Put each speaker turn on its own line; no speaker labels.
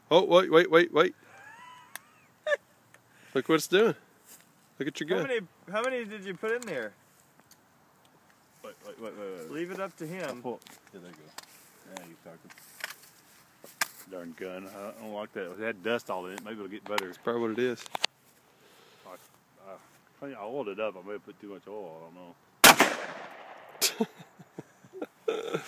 Oh, wait. Look what it's doing. Look at your gun.
How many did you put in there?
Wait.
Leave it up to him.
Yeah, there you go. Yeah, you're talking. Darn gun. I don't like that. If it had dust all in it, maybe it'll get better.
That's probably what it is.
I oiled it up. I may have put too much oil. I don't know.